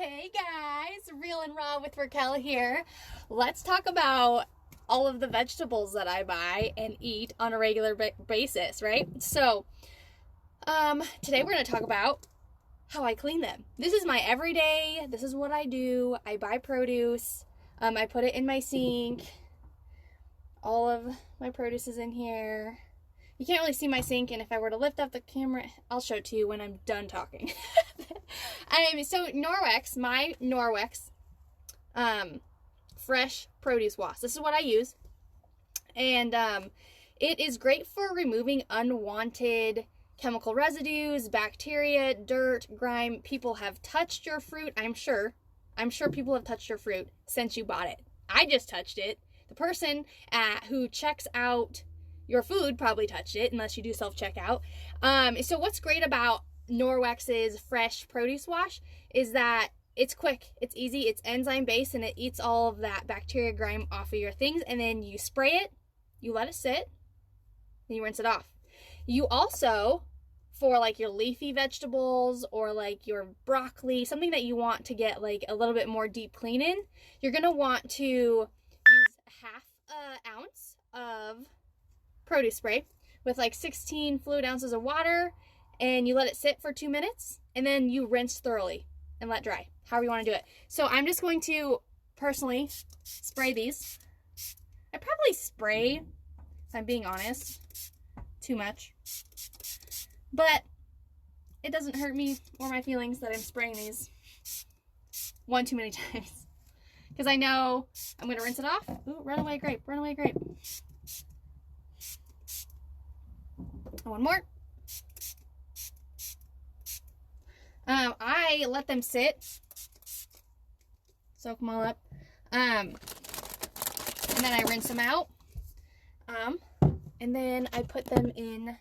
Hey guys, Real and Raw with Rachquel here. Let's talk about all of the vegetables that I buy and eat on a regular basis, right? Today we're going to talk about how I clean them. This is my everyday, this is what I do. I buy produce, I put it in my sink. All of my produce is in here. You can't really see my sink, and if I were to lift up the camera, I'll show it to you when I'm done talking. So Norwex, my Norwex fresh produce wash. This is what I use. And it is great for removing unwanted chemical residues, bacteria, dirt, grime. People have touched your fruit. I'm sure people have touched your fruit since you bought it. I just touched it. The person who checks out your food probably touched it, unless you do self-checkout. So what's great about Norwex's fresh produce wash is that it's quick, it's easy, it's enzyme-based, and it eats all of that bacteria grime off of your things, and then you spray it, you let it sit, then you rinse it off. You also, for like your leafy vegetables or like your broccoli, something that you want to get like a little bit more deep clean in, you're gonna want to use half an ounce of produce spray with like 16 fluid ounces of water, and you let it sit for 2 minutes, and then you rinse thoroughly and let dry, however you want to do it. So I'm just going to personally spray these. I probably spray, if I'm being honest, too much, but it doesn't hurt me or my feelings that I'm spraying these one too many times, because I know I'm going to rinse it off. Ooh, runaway grape, runaway grape. One more. I let them sit, soak them all up, and then I rinse them out, and then I put them in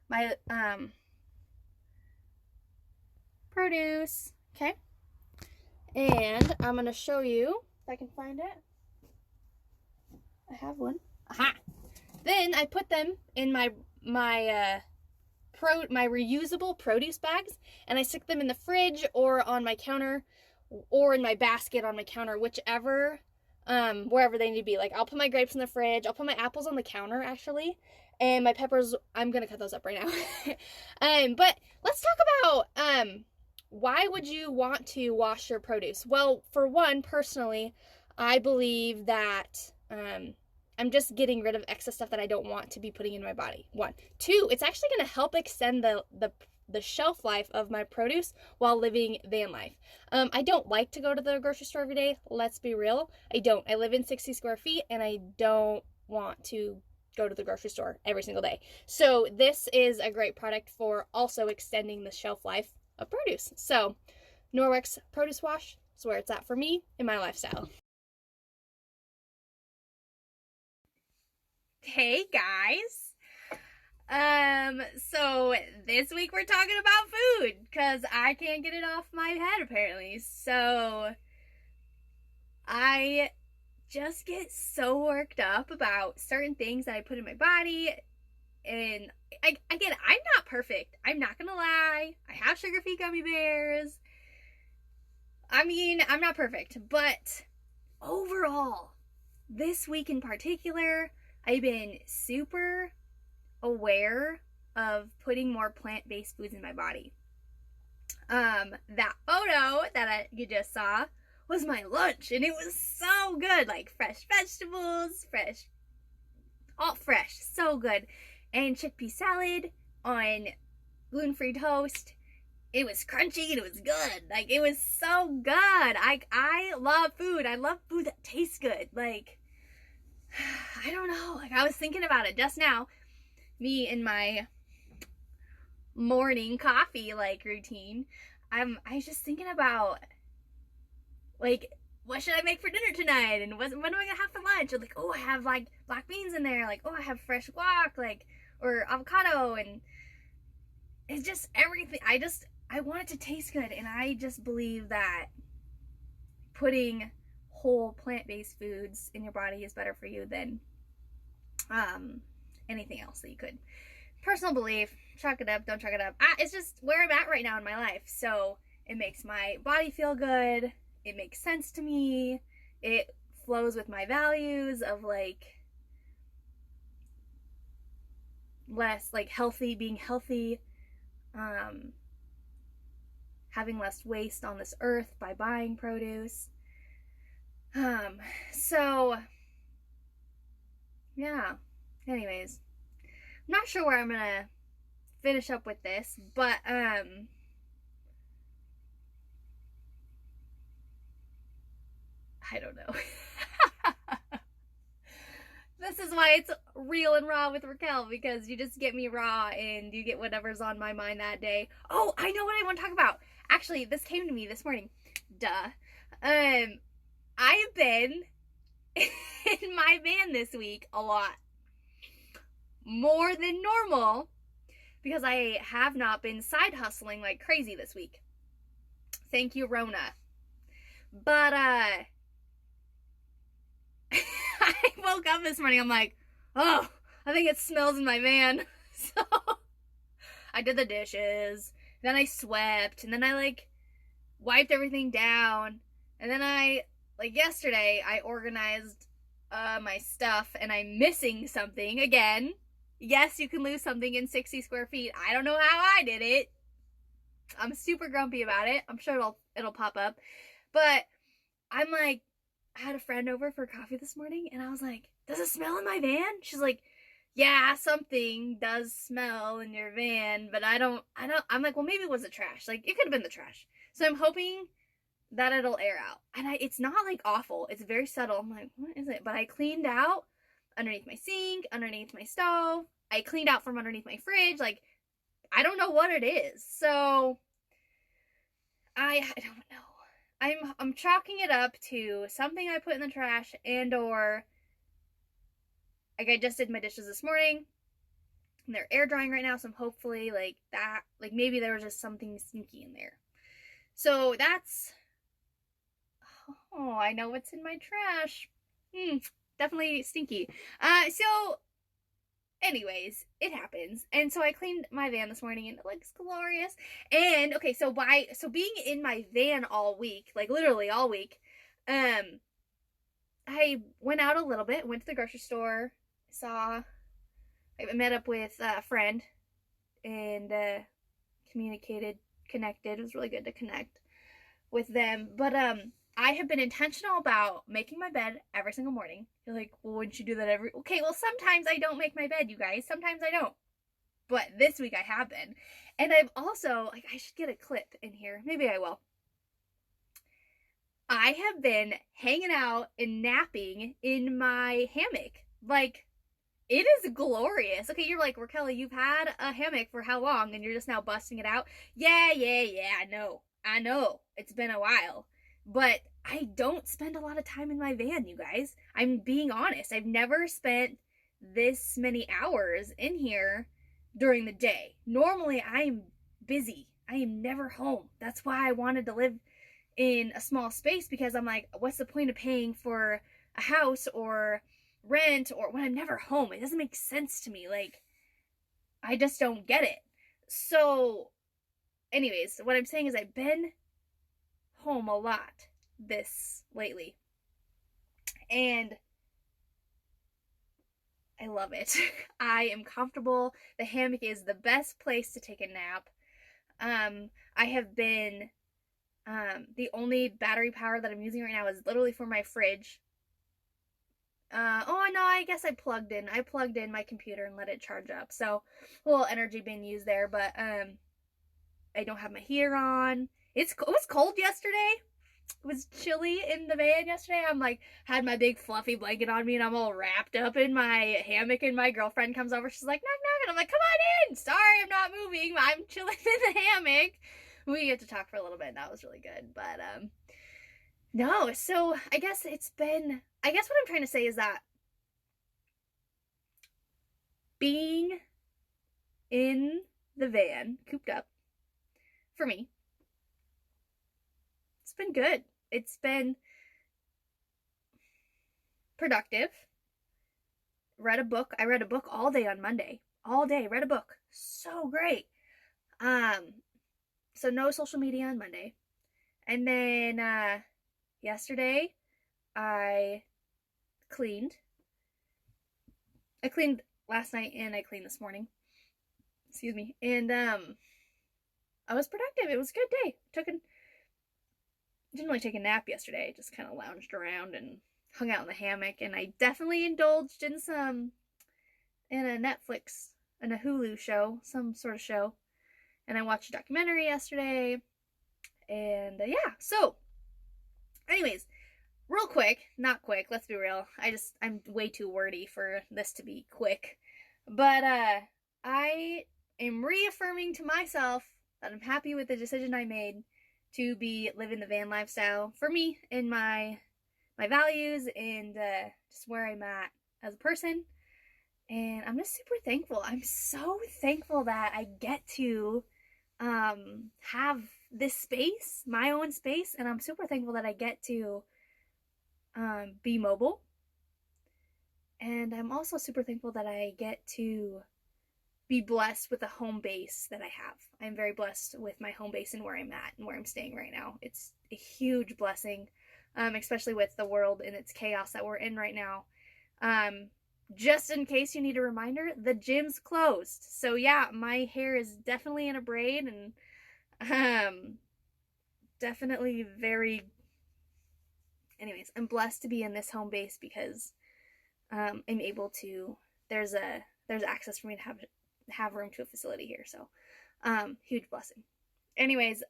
my produce. Okay, and I'm gonna show you if I can find it. I have one. Aha! Then I put them in my reusable produce bags, and I stick them in the fridge or on my counter or in my basket on my counter, whichever, wherever they need to be. Like, I'll put my grapes in the fridge, I'll put my apples on the counter actually, and my peppers, I'm gonna cut those up right now. But let's talk about why would you want to wash your produce? Well, for one, personally, I believe that I'm just getting rid of excess stuff that I don't want to be putting in my body. One. Two, it's actually going to help extend the shelf life of my produce while living van life. I don't like to go to the grocery store every day. Let's be real. I don't. I live in 60 square feet, and I don't want to go to the grocery store every single day. So this is a great product for also extending the shelf life of produce. So Norwex Produce Wash is where it's at for me in my lifestyle. Hey guys, so this week we're talking about food, because I can't get it off my head apparently. So I just get so worked up about certain things that I put in my body, and I'm not perfect. I'm not gonna lie. I have sugar-free gummy bears. I mean, I'm not perfect, but overall, this week in particular, I've been super aware of putting more plant-based foods in my body. That photo that you just saw was my lunch, and it was so good. Like fresh vegetables, all fresh, so good. And chickpea salad on gluten-free toast. It was crunchy and it was good. Like, it was so good. I love food. I love food that tastes good. Like, I don't know, like, I was thinking about it just now, me and my morning coffee like routine. I was just thinking about, like, what should I make for dinner tonight, and what am I gonna have for lunch? Or like, oh, I have like black beans in there, like, oh, I have fresh guac, like, or avocado, and it's just everything. I want it to taste good, and I just believe that putting whole plant-based foods in your body is better for you than anything else that you could. Personal belief, chalk it up, don't chalk it up. It's just where I'm at right now in my life. So It makes my body feel good. It makes sense to me. It flows with my values of like less like healthy, being healthy, having less waste on this earth by buying produce. So yeah. Anyways, I'm not sure where I'm gonna finish up with this, but I don't know. This is why it's real and raw with Rachquel, because you just get me raw and you get whatever's on my mind that day. Oh, I know what I want to talk about. Actually, this came to me this morning. Duh. I've been in my van this week a lot. More than normal, because I have not been side hustling like crazy this week. Thank you, Rona. But I woke up this morning, I'm like, oh, I think it smells in my van. So I did the dishes, then I swept, and then I like wiped everything down, and then yesterday I organized my stuff, and I'm missing something again. Yes, you can lose something in 60 square feet. I don't know how I did it. I'm super grumpy about it. I'm sure it'll pop up. But I'm like, I had a friend over for coffee this morning, and I was like, does it smell in my van? She's like, yeah, something does smell in your van, but I don't, I'm like, well, maybe it was the trash. Like, it could have been the trash. So I'm hoping that it'll air out. And it's not like awful. It's very subtle. I'm like, what is it? But I cleaned out underneath my sink, underneath my stove. I cleaned out from underneath my fridge. Like, I don't know what it is. So I don't know. I'm chalking it up to something I put in the trash, and or like I just did my dishes this morning and they're air drying right now, so I'm hopefully like that, like maybe there was just something sneaky in there. So that's, oh, I know what's in my trash. Definitely stinky. So anyways, it happens. And so I cleaned my van this morning and it looks glorious. And okay, so being in my van all week, like literally all week, I went out a little bit, went to the grocery store, I met up with a friend and connected. It was really good to connect with them. But I have been intentional about making my bed every single morning. You're like, well, wouldn't you do that every... Okay, well, sometimes I don't make my bed, you guys. Sometimes I don't. But this week I have been. And I've also, like, I should get a clip in here. Maybe I will. I have been hanging out and napping in my hammock. Like, it is glorious. Okay, you're like, Rachquel, you've had a hammock for how long? And you're just now busting it out? Yeah, I know. It's been a while. But I don't spend a lot of time in my van, you guys. I'm being honest. I've never spent this many hours in here during the day. Normally, I'm busy. I am never home. That's why I wanted to live in a small space, because I'm like, what's the point of paying for a house or rent or when I'm never home? It doesn't make sense to me. Like, I just don't get it. So anyways, what I'm saying is I've been home a lot this lately, and I love it. I am comfortable. The hammock is the best place to take a nap. I have been the only battery power that I'm using right now is literally for my fridge. Oh no, I guess I plugged in my computer and let it charge up. So a little energy being used there, but I don't have my heater on. It was cold yesterday. It was chilly in the van yesterday. I'm like, had my big fluffy blanket on me and I'm all wrapped up in my hammock, and my girlfriend comes over. She's like, knock, knock. And I'm like, come on in. Sorry, I'm not moving. I'm chilling in the hammock. We get to talk for a little bit, and that was really good. But no, so I guess what I'm trying to say is that being in the van, cooped up, for me, it's been good. It's been productive. I read a book all day on Monday. All day, read a book. So great. So no social media on Monday. And then yesterday I cleaned. I cleaned last night and I cleaned this morning. Excuse me. And I was productive. It was a good day. Didn't really take a nap yesterday. Just kind of lounged around and hung out in the hammock, and I definitely indulged in a Netflix and a Hulu show, some sort of show. And I watched a documentary yesterday. And yeah, so anyways, real quick, not quick, let's be real. I'm way too wordy for this to be quick. But I am reaffirming to myself that I'm happy with the decision I made to be living the van lifestyle for me and my values and just where I'm at as a person. And I'm just super thankful. I'm so thankful that I get to have this space, my own space, and I'm super thankful that I get to be mobile. And I'm also super thankful that I get to be blessed with a home base that I have. I'm very blessed with my home base and where I'm at and where I'm staying right now. It's a huge blessing, especially with the world and its chaos that we're in right now. Just in case you need a reminder, the gym's closed. So yeah, my hair is definitely in a braid and definitely very... Anyways, I'm blessed to be in this home base because I'm able to... There's access for me to have room to a facility here, so huge blessing. Anyways,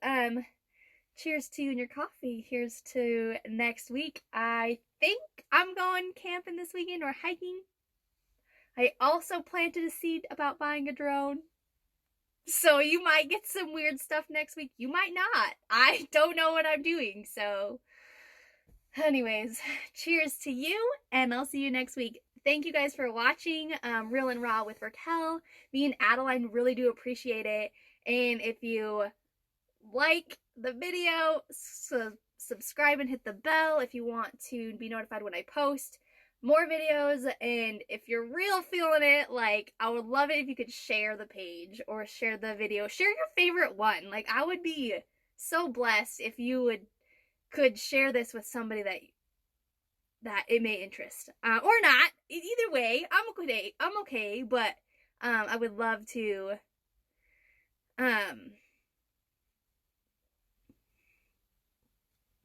cheers to you and your coffee. Here's to next week. I think I'm going camping this weekend or hiking. I also planted a seed about buying a drone, so you might get some weird stuff next week. You might not. I don't know what I'm doing, so anyways, cheers to you, and I'll see you next week. Thank you guys for watching Real and Raw with Rachquel. Me and Adaline really do appreciate it. And if you like the video, subscribe and hit the bell if you want to be notified when I post more videos. And if you're real feeling it, like, I would love it if you could share the page or share the video. Share your favorite one. Like, I would be so blessed if you could share this with somebody that it may interest, or not. Either way, I'm okay, but I would love to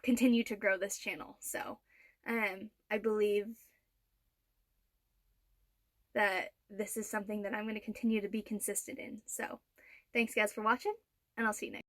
continue to grow this channel. So I believe that this is something that I'm going to continue to be consistent in. So thanks guys for watching, and I'll see you next time.